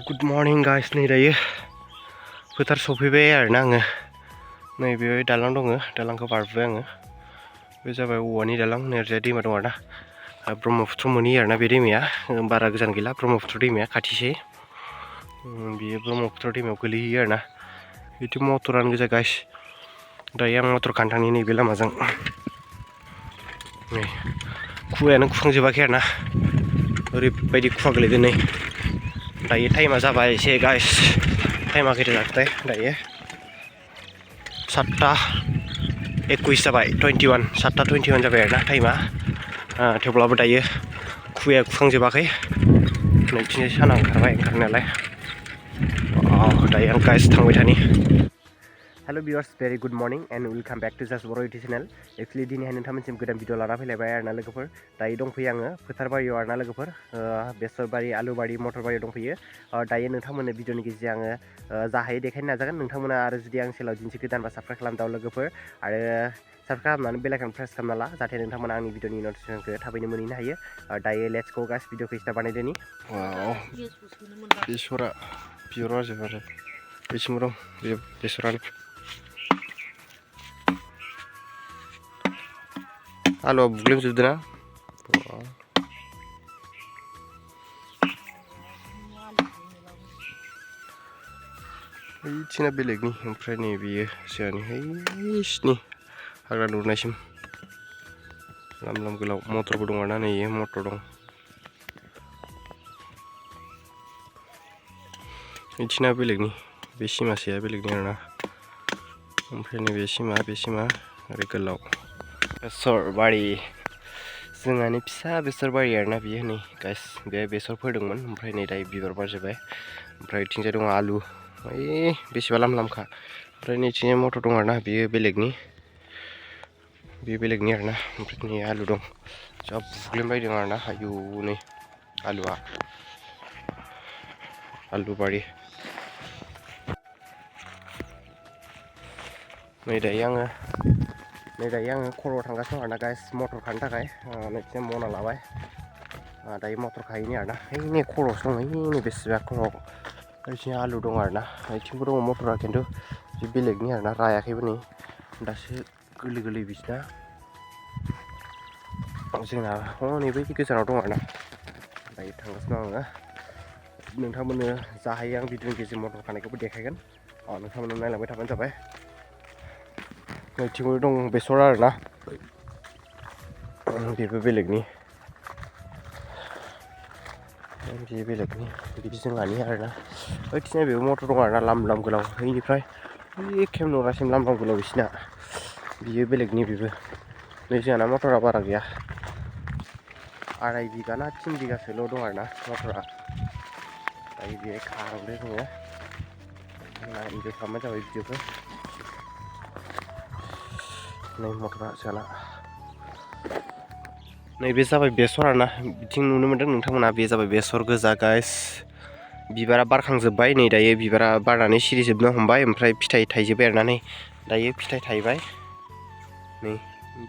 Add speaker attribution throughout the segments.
Speaker 1: Good morning guys, नै दायो फोथार सफैबाय आरोना आङो नै बेयाव दालां दङ दालांखौ बारबाय आङो बे जाबाय औवानि दालां नेरजाय दैमा दं आरोना ब्रह्मपुत्र मोनहैयो आरोना बे दैमाया बारा गोजान गैला ब्रह्मपुत्र दैमाया खाथिसै बेयो ब्रह्मपुत्र दैमायाव गोलैहैयो आरोना बिदि मटरानो गोजा गाइस दायो आं मटर खानथांनि नैबे लामाजों नै खुवायानो खुखांजोबाखै आरोना ओरैबायदि खुवा गोलैदों नै दायो टाइमा जाबाय एसे गाइस टाइमा खैथा जाखोथाय दायो 7:21 जाबाय 21 7:21 जाबाय आरोना टाइमा थेवब्लाबो दायो खुवाया खुखांजोबाखै नैथिंजाय साना ओंखारबाय ओंखारनायालाय दायो आं गाइस थांबाय थानि Hello viewers, very good morning and welcome back to Zest Boro YouTube channel. Actually दिनैहाय नोंथांमोनसिम गोदान भिडिअ लाना फैलायबाय आरोना लोगोफोर दायो दंफैयो आङो फोथारबारियाव आरोना लोगोफोर बेसरबारि आलुबारि मटरबारियाव दंफैयो दायो नोंथांमोननो भिडिअनि गेजेरजों आङो जाहायो देखायनो नाजागोन नोंथांमोना आरो जुदि आं चेनेलाव दिनैसो गोदानबा साबस्क्राइब खालामदाव लोगोफोर आरो साबस्क्राइब खालामनानै बेल आइकन प्रेस खालामना ला जाहाथे नोंथांमोना आंनि भिडिअनि नटिफिकेसनखौ थाबैनो मोनहैनो हायो दायो लेट्स गो गाइस भिडिअखौ स्टार्ट बानायदोनि बेसरा बिबार बारजोब्बाय आरो बेसिम दं बे बेसरानो आलुआ बुग्लेमजोबदों ना बैथिंना बेलेगनि ओमफ्राय नै बेयो जोंहानि हैसिनि हाग्रा दुरनायसिम लाम लाम गोलाव मटरबो दं आरोना नै मटर दं बैथिंना बेलेगनि बे सिमासेया बेलेगनि आरोना ओमफ्राय नै बे सिमा ओरै गोलाव बेसरबारि जोंहानि फिसा बेसरबारि आरोना बियो नै गाइस बे बेसर फोदोंमोन ओमफ्राय नै दायो बिबार बारजोब्बाय ओमफ्राय बिथिंजाय दङ आलु ओइ बेसेबा लामखा ओमफ्राय नैथिंजाय मटर दं आरोना बेयो बेलेगनि आरोना ओमफ्राय नै आलु दं जा बुग्लेमबायदों आरोना आयौ नै आलुआ आलुबारि नै दायो आङो खर'आव थांगासिनो दं आरोना गाइस मटर खानो थाखाय नैथिंजाय मना लाबाय दायो मटर खाहैनि आरोना नै खर'आवसो दं नै बेसेबा खर'आव ओइथिं आलु दं आरोना ओइथिंबो दङ मटरा खिन्थु बे बेलेगनि आरोना रायाखैबो नै दासो गोरलै बिसिना जोंना हनै बै गोजानाव दं आरोना दायो थांगासिनो दं आङो नोंथांमोननो जाहायो आं भिडिअनि गेजेरजों मटर खानायखौबो देखायगोन नोंथांमोननो नायलांबाय थाबानो जाबाय नैथिंबो दं बेसर आरोना बेबो बेलेगनि बिदि जोंहानि आरोना ओइथिंजाय बेबो मटर दं आरोना लाम गोलाव बैनिफ्राय बै केमनरासिम लाम गोलाव बिसिना बियो बेलेगनि बेबो नै जोंहाना मटरा बारा गैया 2.5 बिगा ना 3 बिगासोल' दं आरोना मटरा दायो बेहाय खाहांदो जोङो इन्जय खालामनाय जाबाय भिडिअखौ नै मटरा जोंहाना नैबे जाबाय बेसर आरोना बिथिं नुनो मोन्दों नोंथांमोना बे जाबाय बेसर गोजा गाइस बिबारा बारखांजोब्बाय नै दायो बिबारा बारनानै सिरिजोबनो हमबाय ओमफ्राय फिथाइ थाइजोब्बाय आरोना नै दायो फिथाइ थाइबाय नै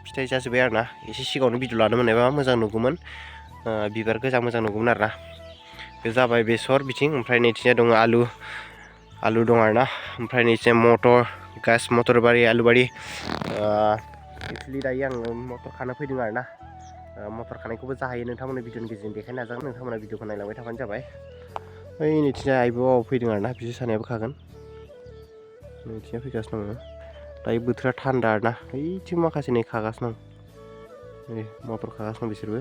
Speaker 1: फिथाइ जाजोब्बाय आरोना एसे सिगाङावनो भिडिअ लानो मोननायबा मोजां नुगौमोन बिबार गोजा मोजां नुगौमोन आरोना बे जाबाय बेसर बिथिं ओमफ्राय नैथिंजाय दङ आलु दं आरोना ओमफ्राय नैथिंजाय मटर गाइस मटरबारि आलुबारि एक्सुवेलि दायो आङो मटर खानो फैदों आरोना मटर खानायखौबो जाहायो नोंथांमोननो भिडिअनि गेजेरजों देखायनो नाजागोन नोंथांमोना भिडिअखौ नायलांबाय थाबानो जाबाय ओइ नैथिंजाय आइबो फैदों आरोना बिसोर सानैयाबो खागोन नैथिंजाय फैगासिनो दङ दायो बोथोरा थान्दा आरोना ओइथिं माखासे नै खागासिनो दं नै मटर खागासिनो दं बिसोरबो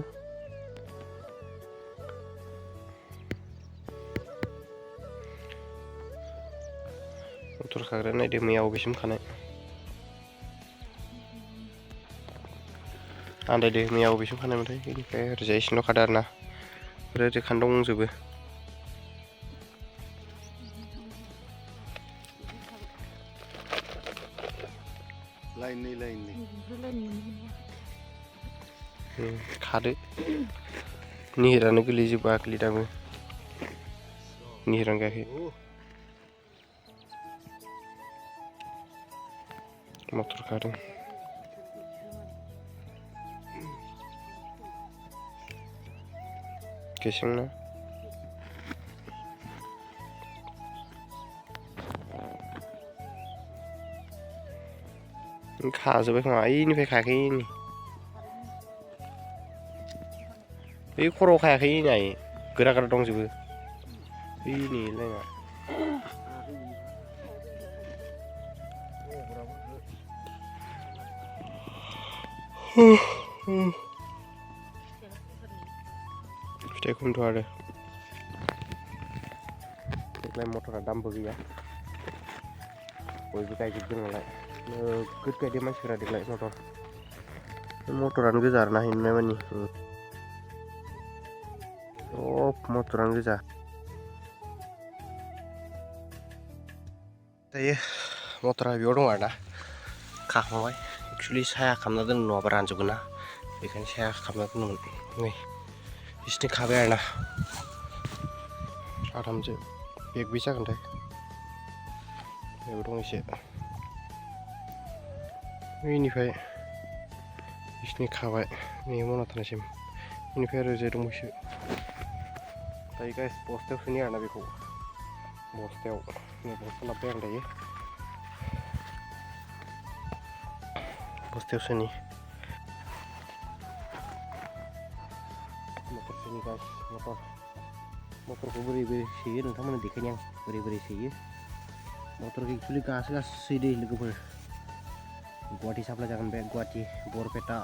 Speaker 1: मटर खाग्रा नायदो मैया बबेसिम खानाय आन्दायदो मैया बबेसिम खानायमोनथाय बेनिफ्राय ओरैजाय एसेल' खादो आरोना ओरै खान्दाव दंजोबो खादो निहिरानो गोलैजोबाखै दाबो निहिरानो गायाखै मटर खादों गेसेंना खाजोब्बाय खोमा ओइनिफ्राय खायाखै बै खर'आव खायाखै नाय गोरा गोरा दंजोबो ओइनि लाइना फिथाइखौनोथ' आरो देग्लाय मटरा दामबो गैया बयबो गायजोबदों नालाय नोगोद गायदों मानसिफोरा देग्लाय मटरानो गोजा आरोना नुनाय मानि सब मटरानो गोजा दायो मटरा बेयाव दं आरोना खाखांबाय एक्सुवेलि साया खालामना दोनो नङाबा रानजोबगोन ना बेखायनो साया खालामना दोनोमोन नै बिसिनि खाबाय आरोना साथामसो बेगबे जागोनथाय बेबो दं एसे बेनिफ्राय बिसिनि खाबाय नै मना थानायसिम बेनिफ्राय आरो जे दंबावसो दायो गाइस बस्थायाव सोनि आरोना बेखौ बस्थायाव नै बस्था लाबोबाय आं दायो बस्थायाव सोनि मटर सोनि गाइस मटरखौ बोरै सोयो नोंथांमोननो देखायनि आं बोरै सोयो मटरखौ एक्सुवेलि गासो सोयो लोगोफोर गुवाहाटी साप्लाय जागोन बे गुवाहाटी बरपेटा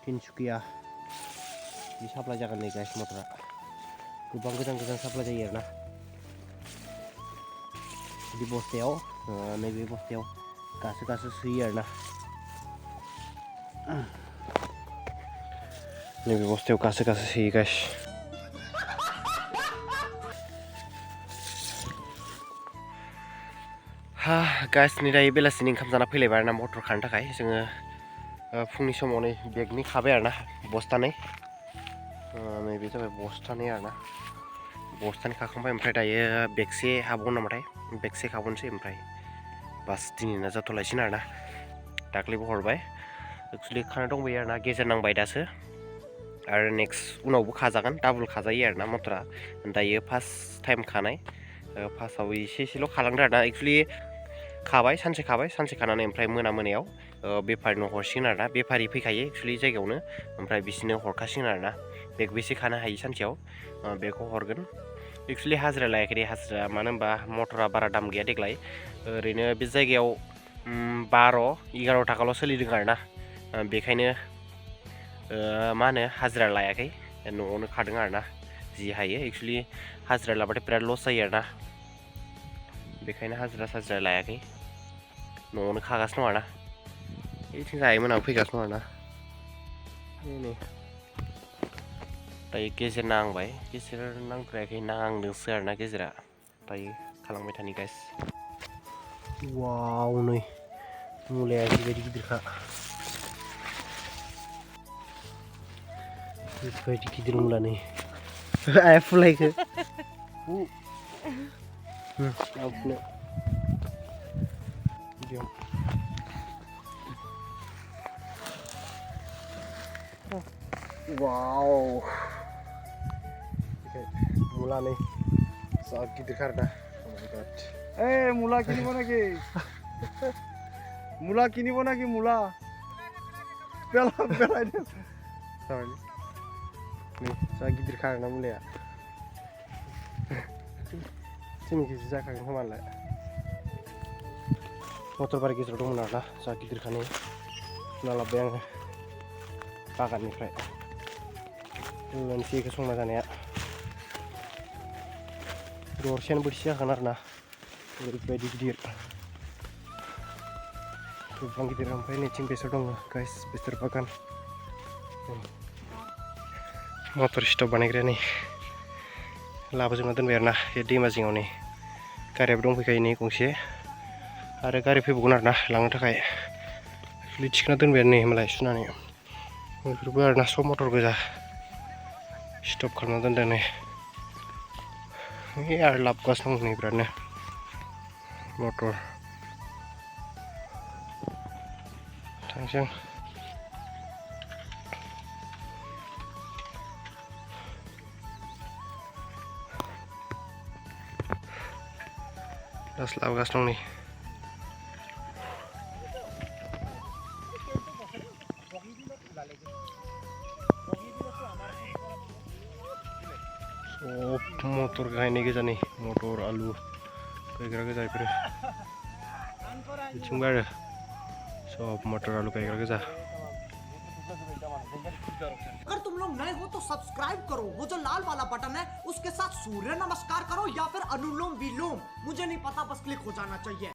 Speaker 1: तिनसुकिया बे साप्लाय जागोन नै गाइस मटरा गोबां गोजान साप्लाय जायो आरोना बे बस्थायाव नैबे बस्थायाव गासो सोयो आरोना नैबे बस्थायाव गासो सोयो गाइस गाइस नै दायो बेलासिनि ओंखाम जाना फैलायबाय आरोना मटर खानो थाखाय जोङो फुंनि समाव नै बेगनि खाबाय आरोना बस्थानै नैबे जाबाय बस्थानै आरोना बस्थानै खाखांबाय ओमफ्राय दायो बेगसे हाबावगोन नामाथाय बेगसे खाबावनोसै ओमफ्राय बास दिनैना जाथ'लायसिगोन आरोना दाख्लैबो हरबाय एक्सुवेलि खाना दंबायो आरोना गेजेर नांबाय दासो आरो नेक्स्ट उनावबो खाजागोन डाबल खाजायो आरोना मटरा दायो फार्स्ट टाइम खानाय फार्स्टआव एसेल' खालांदो आरोना एक्सुवेलि सानसे खानानै ओमफ्राय मोनायाव बेफारिनो हरसिगोन आरोना बेफारि फैखायो एक्सुवेलि जायगायावनो ओमफ्राय बिसोरनो हरखासिगोन आरोना बेगबेसे खानो हायो सानसेयाव बेखौ हरगोन एक्सुवेलि हाजिरा लायाखै दे हाजिरा मानो होनबा मटरा बारा दाम गैया देग्लाय ओरैनो बे जायगायाव 12-11 थाखाल' सोलिदों आरोना बेखायनो मा होनो हाजिरा लायाखै न'आवनो खादों आरोना जि हायो एक्सुवेलि हाजिरा लाबाथाय बिराद लस जायो आरोना बेखायनो हाजिरा लायाखै न'आवनो खागासिनो दं आरोना बेथिं जायो मोनाबो फैगासिनो दं आरोना नै दायो गेजेर नांबाय गेजेर नांद्रायाखै नांदोंसो आरोना गेजेरा दायो खालामबाय थानि गाइस वाव नै मुलाया जिबायदि गिदिरखा बेबायदि गिदिर मुला नै आया फुलायखो वाव मुला नै जा गिदिरखा आरोना
Speaker 2: मुला किनिब नाকি मुला किनिब नाকি मुला बेलायदो
Speaker 1: नै जा गिदिरखा आरोना मुलाया 3 केजि जाखागोन खोमालाय मटर बारि गेजेराव दंमोन आरोना जा गिदिरखानि सुना लाबोबाय आङो बागाननिफ्राय मोनसे बेखौ संना जानाया दरसेयानो बोथिसे जागोन आरोना ओरैबायदि गिदिर गोबां गिदिर ओमफ्राय नैथिं बेसर दङ गाइस बेसर बागान मटर स्टप बानायग्राया नै लाबोजोबना दोनबाय आरोना बे दैमा जिङाव नै गारियाबो दंफैखायो नै गंसे आरो गारि फैबावगोन आरोना लांनो थाखाय थिखोना दोनबाय नै होमबालाय सुनानै बेफोरबो आरोना सब मटर गोजा स्टप खालामना दोनदों नै आरो लाबोगासिनो दं नै बिरादनो मटर थांसै दासो लाबोगासिनो दं नै सब मटर गायनाय गोजा नै मटर आलु गायग्रा गोजा बेफोरो बिथिंबो आरो सब मटर आलु गायग्रा गोजा।
Speaker 3: अगर तुम लोग नए हो तो सब्सक्राइब करो, वो जो लाल वाला बटन है उसके साथ सूर्य नमस्कार करो या फिर अनुलोम विलोम, मुझे नहीं पता, बस क्लिक हो जाना चाहिए।